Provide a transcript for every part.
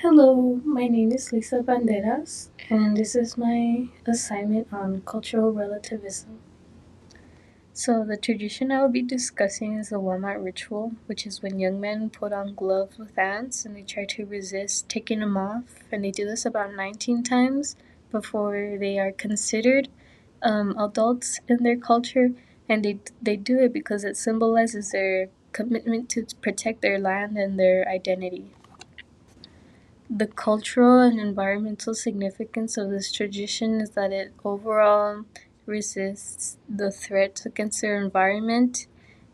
Hello, my name is Lisa Banderas, and this is my assignment on cultural relativism. So, the tradition I will be discussing is the Walmart ritual, which is when young men put on gloves with ants and they try to resist taking them off, and they do this about 19 times before they are considered adults in their culture, and they do it because it symbolizes their commitment to protect their land and their identity. The cultural and environmental significance of this tradition is that it overall resists the threats against their environment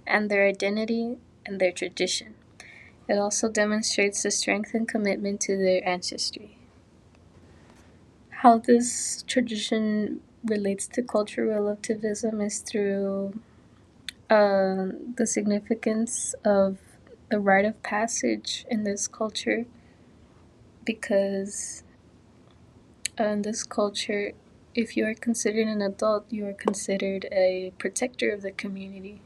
and their identity and their tradition. It also demonstrates the strength and commitment to their ancestry. How this tradition relates to cultural relativism is through the significance of the rite of passage in this culture, because in this culture, if you are considered an adult, you are considered a protector of the community.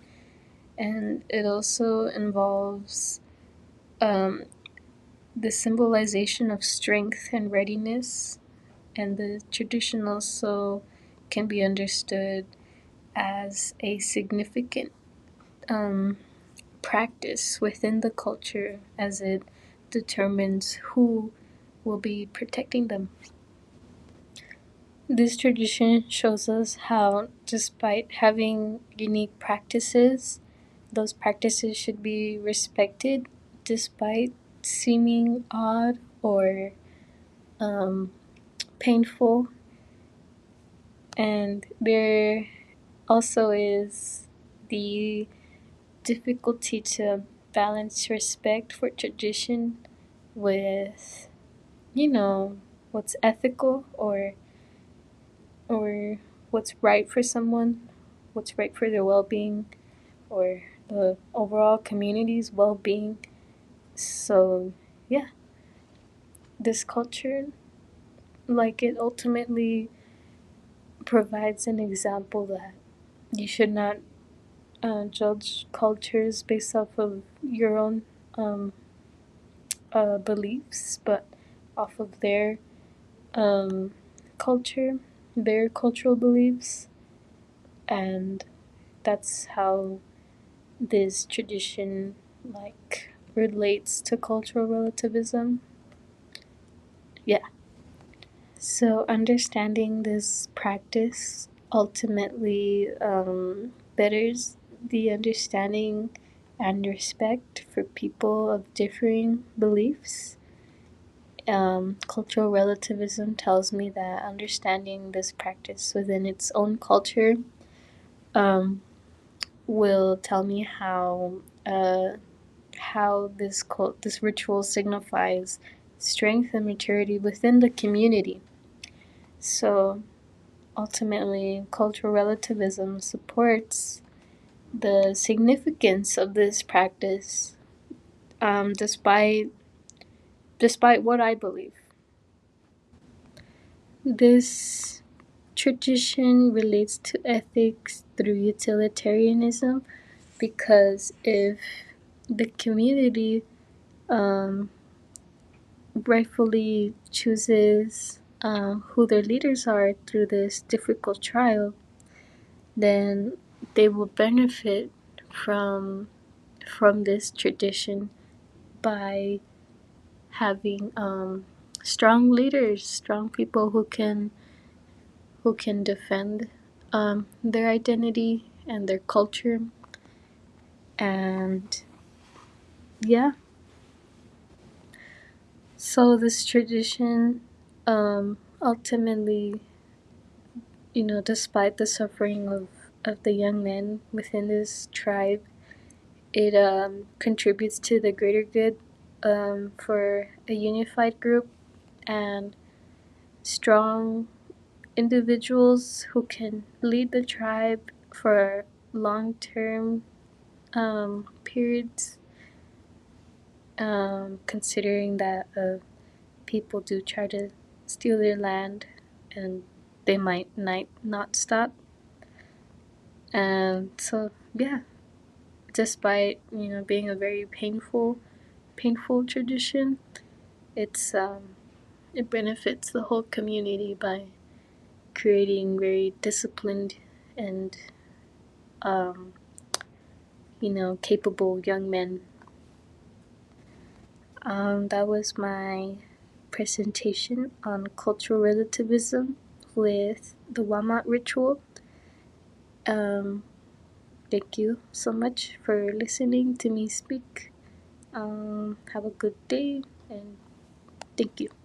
And it also involves um, the symbolization of strength and readiness. And the tradition also can be understood as a significant um, practice within the culture, as it determines who will be protecting them. This tradition shows us how, despite having unique practices, those practices should be respected despite seeming odd or um, painful. And there also is the difficulty to balance respect for tradition with, you know, what's ethical or what's right for someone, what's right for their well being, or the overall community's well being. So, yeah, this culture, like, it ultimately provides an example that you should not judge cultures based off of your own um, beliefs, but off of their um, culture, their cultural beliefs, and that's how this tradition relates to cultural relativism. Yeah. So understanding this practice ultimately betters the understanding and respect for people of differing beliefs. Cultural relativism tells me that understanding this practice within its own culture um, will tell me how this ritual signifies strength and maturity within the community. So ultimately, cultural relativism supports the significance of this practice, despite what I believe. This tradition relates to ethics through utilitarianism, because if the community um, rightfully chooses who their leaders are through this difficult trial, then they will benefit from from this tradition by having strong leaders, strong people who can defend their identity and their culture, and yeah. So this tradition ultimately, despite the suffering of the young men within this tribe, it contributes to the greater good for a unified group and strong individuals who can lead the tribe for long term periods, considering that people do try to steal their land and they might not stop. And so, yeah, despite being a very painful tradition, It's it benefits the whole community by creating very disciplined and um, capable young men. That was my presentation on cultural relativism with the Walmart ritual. Um, Thank you so much for listening to me speak. Have a good day and thank you.